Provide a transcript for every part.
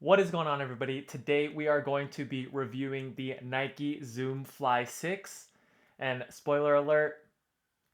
What is going on, everybody? Today we are going to be reviewing the Nike Zoom Fly 6. And spoiler alert,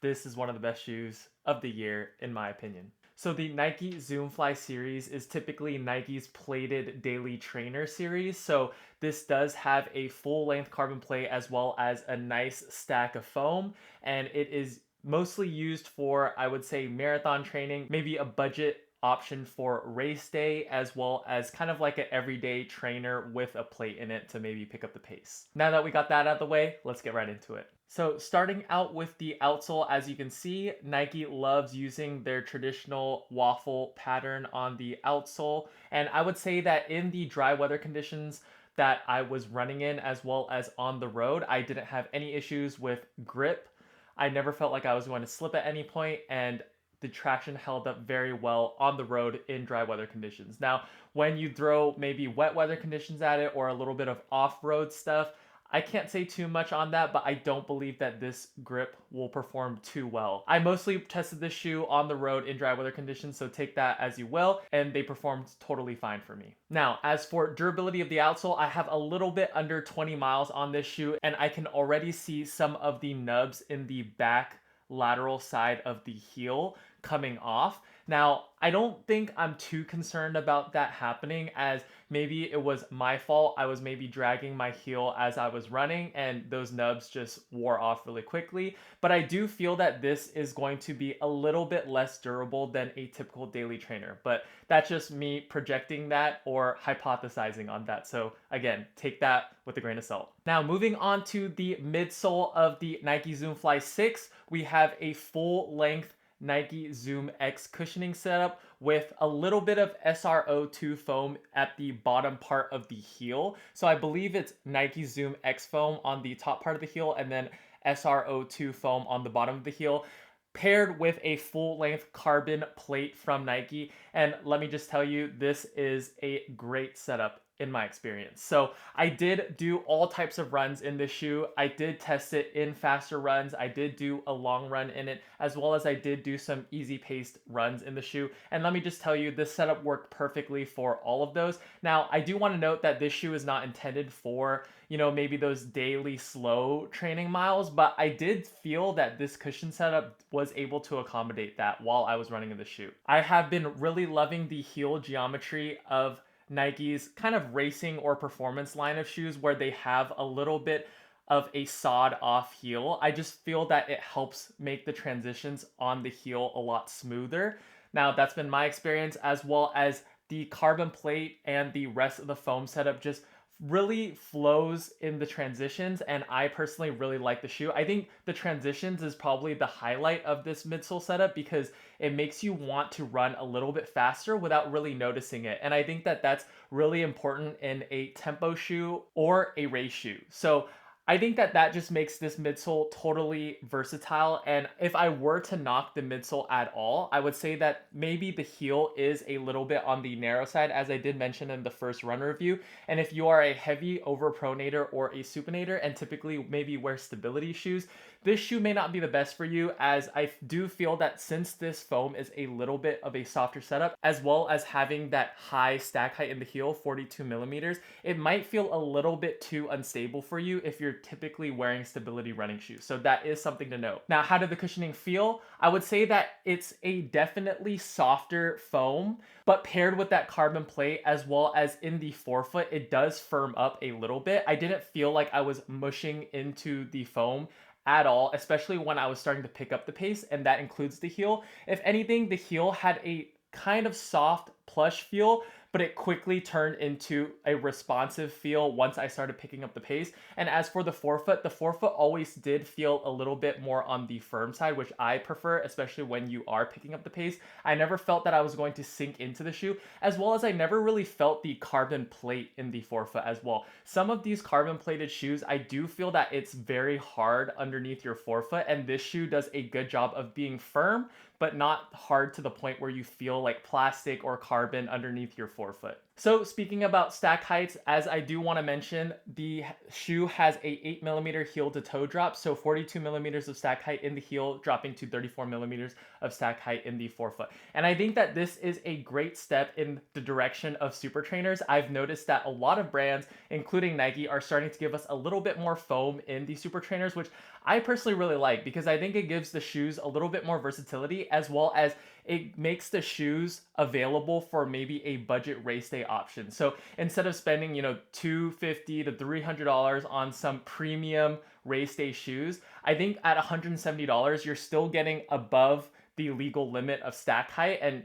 this is one of the best shoes of the year, in my opinion. So, the Nike Zoom Fly series is typically Nike's plated daily trainer series. So, this does have a full length carbon plate as well as a nice stack of foam. And it is mostly used for, I would say, marathon training, maybe a budget option for race day, as well as kind of like an everyday trainer with a plate in it to maybe pick up the pace. Now that we got that out of the way, let's get right into it. So starting out with the outsole, as you can see, Nike loves using their traditional waffle pattern on the outsole. And I would say that in the dry weather conditions that I was running in, as well as on the road, I didn't have any issues with grip. I never felt like I was going to slip at any point, and the traction held up very well on the road in dry weather conditions. Now, when you throw maybe wet weather conditions at it or a little bit of off-road stuff, I can't say too much on that, but I don't believe that this grip will perform too well. I mostly tested this shoe on the road in dry weather conditions, so take that as you will, and they performed totally fine for me. Now, as for durability of the outsole, I have a little bit under 20 miles on this shoe, and I can already see some of the nubs in the back lateral side of the heel coming off. Now, I don't think I'm too concerned about that happening, as maybe it was my fault. I was maybe dragging my heel as I was running and those nubs just wore off really quickly. But I do feel that this is going to be a little bit less durable than a typical daily trainer. But that's just me projecting that or hypothesizing on that. So again, take that with a grain of salt. Now, moving on to the midsole of the Nike Zoom Fly 6, we have a full length Nike Zoom X cushioning setup with a little bit of SRO2 foam at the bottom part of the heel. So I believe it's Nike Zoom X foam on the top part of the heel and then SRO2 foam on the bottom of the heel, paired with a full length carbon plate from Nike. And let me just tell you, this is a great setup in my experience. So I did do all types of runs in this shoe. I did test it in faster runs. I did do a long run in it, as well as I did do some easy paced runs in the shoe. And let me just tell you, this setup worked perfectly for all of those. Now, I do want to note that this shoe is not intended for, maybe those daily slow training miles, but I did feel that this cushion setup was able to accommodate that while I was running in the shoe. I have been really loving the heel geometry of Nike's kind of racing or performance line of shoes, where they have a little bit of a sawed off heel. I just feel that it helps make the transitions on the heel a lot smoother. Now, that's been my experience, as well as the carbon plate and the rest of the foam setup just really flows in the transitions, and I personally really like the shoe. I think the transitions is probably the highlight of this midsole setup because it makes you want to run a little bit faster without really noticing it. And I think that that's really important in a tempo shoe or a race shoe. So I think that that just makes this midsole totally versatile. And if I were to knock the midsole at all, I would say that maybe the heel is a little bit on the narrow side, as I did mention in the first run review. And if you are a heavy overpronator or a supinator and typically maybe wear stability shoes, this shoe may not be the best for you, as I do feel that since this foam is a little bit of a softer setup, as well as having that high stack height in the heel, 42 millimeters, it might feel a little bit too unstable for you if you're typically wearing stability running shoes. So that is something to note. Now, how did the cushioning feel? I would say that it's a definitely softer foam, but paired with that carbon plate as well as in the forefoot, it does firm up a little bit. I didn't feel like I was mushing into the foam at all, especially when I was starting to pick up the pace, and that includes the heel. If anything, the heel had a kind of soft plush feel, but it quickly turned into a responsive feel once I started picking up the pace. And as for the forefoot always did feel a little bit more on the firm side, which I prefer, especially when you are picking up the pace. I never felt that I was going to sink into the shoe, as well as I never really felt the carbon plate in the forefoot as well. Some of these carbon plated shoes, I do feel that it's very hard underneath your forefoot, and this shoe does a good job of being firm, but not hard to the point where you feel like plastic or carbon underneath your forefoot. So speaking about stack heights, as I do want to mention, the shoe has a 8 millimeter heel to toe drop, so 42 millimeters of stack height in the heel, dropping to 34 millimeters of stack height in the forefoot. And I think that this is a great step in the direction of super trainers. I've noticed that a lot of brands, including Nike, are starting to give us a little bit more foam in the super trainers, which I personally really like because I think it gives the shoes a little bit more versatility, as well as it makes the shoes available for maybe a budget race day option. So instead of spending, $250 to $300 on some premium race day shoes, I think at $170 you're still getting above the legal limit of stack height. And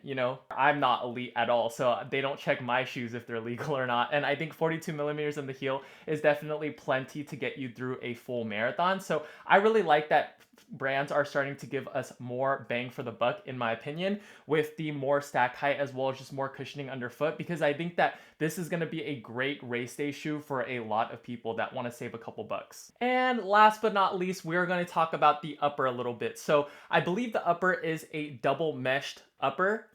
I'm not elite at all, so they don't check my shoes if they're legal or not. And I think 42 millimeters in the heel is definitely plenty to get you through a full marathon. So I really like that brands are starting to give us more bang for the buck, in my opinion, with the more stack height as well as just more cushioning underfoot, because I think that this is going to be a great race day shoe for a lot of people that want to save a couple bucks. And last but not least, we're going to talk about the upper a little bit. So I believe the upper is a double meshed upper.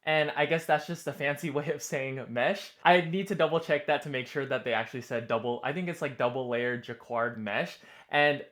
And I guess that's just a fancy way of saying mesh. I need to double check that to make sure that they actually said double. I think it's like double layered jacquard mesh. And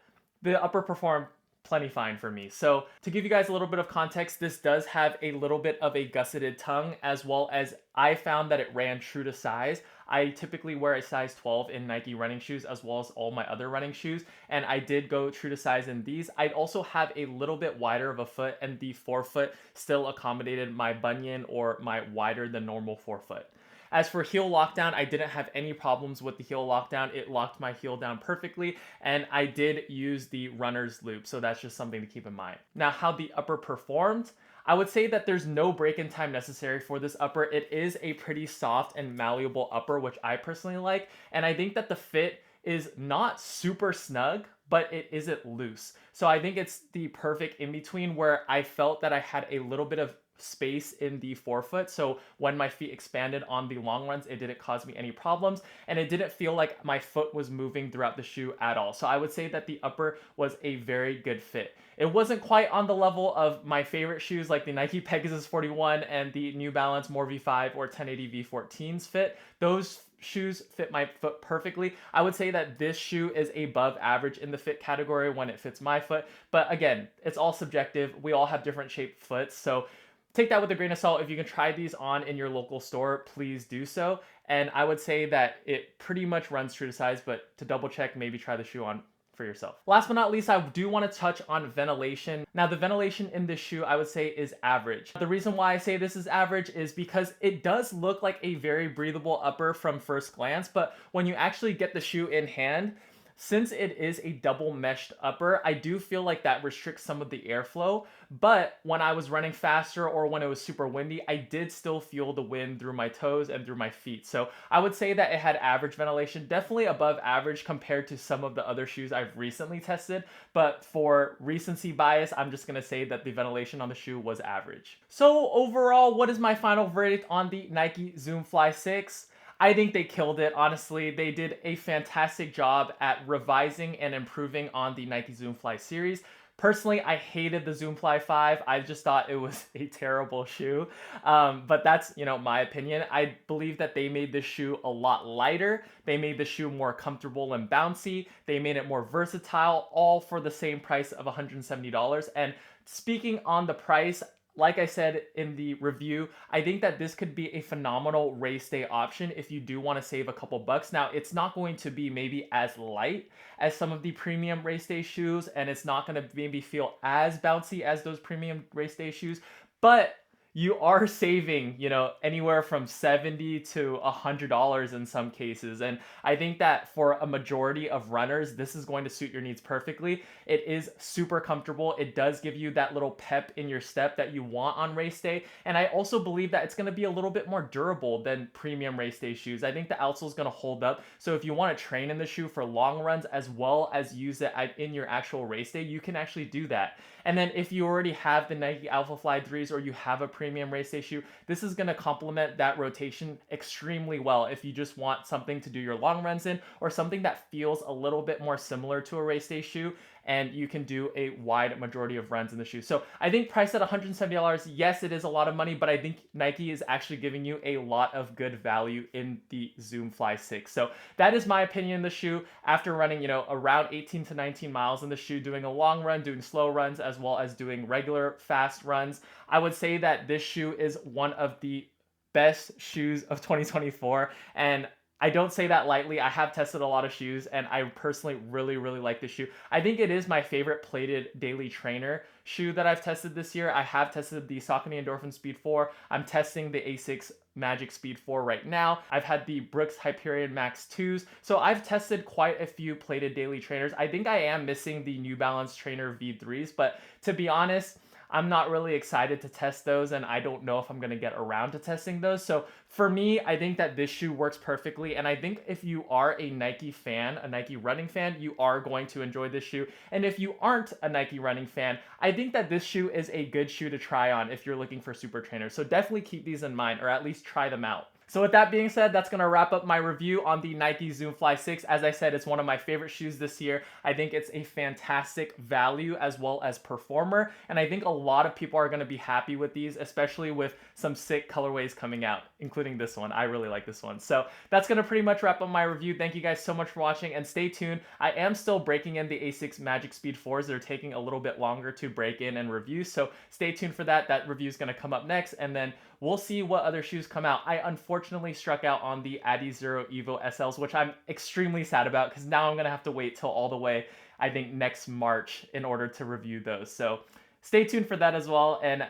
the upper performed plenty fine for me. So to give you guys a little bit of context, this does have a little bit of a gusseted tongue, as well as I found that it ran true to size. I typically wear a size 12 in Nike running shoes as well as all my other running shoes, and I did go true to size in these. I also have a little bit wider of a foot, and the forefoot still accommodated my bunion or my wider than normal forefoot. As for heel lockdown, I didn't have any problems with the heel lockdown. It locked my heel down perfectly, and I did use the runner's loop, so that's just something to keep in mind. Now, how the upper performed, I would say that there's no break-in time necessary for this upper. It is a pretty soft and malleable upper, which I personally like, and I think that the fit is not super snug, but it isn't loose. So I think it's the perfect in-between where I felt that I had a little bit of space in the forefoot, so when my feet expanded on the long runs, it didn't cause me any problems, and it didn't feel like my foot was moving throughout the shoe at all. So I would say that the upper was a very good fit. It wasn't quite on the level of my favorite shoes like the Nike Pegasus 41 and the New Balance More V5 or 1080 V14's fit. Those shoes fit my foot perfectly. I would say that this shoe is above average in the fit category when it fits my foot, but again, it's all subjective. We all have different shaped foots, so take that with a grain of salt. If you can try these on in your local store, please do so. And I would say that it pretty much runs true to size, but to double check, maybe try the shoe on for yourself. Last but not least, I do want to touch on ventilation. Now, the ventilation in this shoe, I would say, is average. The reason why I say this is average is because it does look like a very breathable upper from first glance, but when you actually get the shoe in hand, since it is a double meshed upper, I do feel like that restricts some of the airflow, but when I was running faster or when it was super windy, I did still feel the wind through my toes and through my feet. So I would say that it had average ventilation, definitely above average compared to some of the other shoes I've recently tested, but for recency bias, I'm just gonna say that the ventilation on the shoe was average. So overall, what is my final verdict on the Nike Zoom Fly 6? I think they killed it, honestly. They did a fantastic job at revising and improving on the Nike Zoom Fly series. Personally, I hated the Zoom Fly 5. I just thought it was a terrible shoe. But that's, my opinion. I believe that they made this shoe a lot lighter. They made the shoe more comfortable and bouncy. They made it more versatile, all for the same price of $170. And speaking on the price, like I said in the review, I think that this could be a phenomenal race day option if you do want to save a couple bucks. Now, it's not going to be maybe as light as some of the premium race day shoes, and it's not going to maybe feel as bouncy as those premium race day shoes, but you are saving, anywhere from $70 to $100 in some cases. And I think that for a majority of runners, this is going to suit your needs perfectly. It is super comfortable. It does give you that little pep in your step that you want on race day. And I also believe that it's going to be a little bit more durable than premium race day shoes. I think the outsole is going to hold up. So if you want to train in the shoe for long runs as well as use it in your actual race day, you can actually do that. And then if you already have the Nike Alpha Fly 3s or you have a premium race day shoe, this is going to complement that rotation extremely well if you just want something to do your long runs in or something that feels a little bit more similar to a race day shoe. and you can do a wide majority of runs in the shoe. So I think priced at $170, yes, it is a lot of money, but I think Nike is actually giving you a lot of good value in the Zoom Fly 6. So that is my opinion in the shoe after running, around 18 to 19 miles in the shoe, doing a long run, doing slow runs, as well as doing regular fast runs. I would say that this shoe is one of the best shoes of 2024, and I don't say that lightly. I have tested a lot of shoes, and I personally really, really like this shoe. I think it is my favorite plated daily trainer shoe that I've tested this year. I have tested the Saucony Endorphin Speed 4. I'm testing the Asics Magic Speed 4 right now. I've had the Brooks Hyperion Max 2s. So I've tested quite a few plated daily trainers. I think I am missing the New Balance Trainer V3s, but to be honest, I'm not really excited to test those, and I don't know if I'm going to get around to testing those. So for me, I think that this shoe works perfectly, and I think if you are a Nike fan, a Nike running fan, you are going to enjoy this shoe. And if you aren't a Nike running fan, I think that this shoe is a good shoe to try on if you're looking for super trainers. So definitely keep these in mind, or at least try them out. So with that being said, that's going to wrap up my review on the Nike Zoom Fly 6. As I said, it's one of my favorite shoes this year. I think it's a fantastic value as well as performer, and I think a lot of people are going to be happy with these, especially with some sick colorways coming out, including this one. I really like this one. So that's going to pretty much wrap up my review. Thank you guys so much for watching, and stay tuned. I am still breaking in the Asics Magic Speed 4s. They're taking a little bit longer to break in and review, so stay tuned for that. That review is going to come up next, and then we'll see what other shoes come out. I unfortunately struck out on the Adizero Evo SLs, which I'm extremely sad about because now I'm going to have to wait till all the way, I think, next March in order to review those. So stay tuned for that as well. And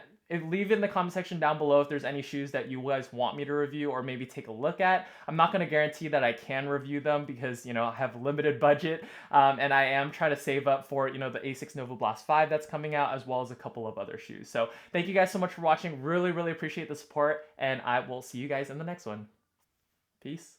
leave in the comment section down below if there's any shoes that you guys want me to review or maybe take a look at. I'm not going to guarantee that I can review them because, I have limited budget, and I am trying to save up for, the Asics Nova Blast 5 that's coming out, as well as a couple of other shoes. So thank you guys so much for watching. Really, really appreciate the support, and I will see you guys in the next one. Peace.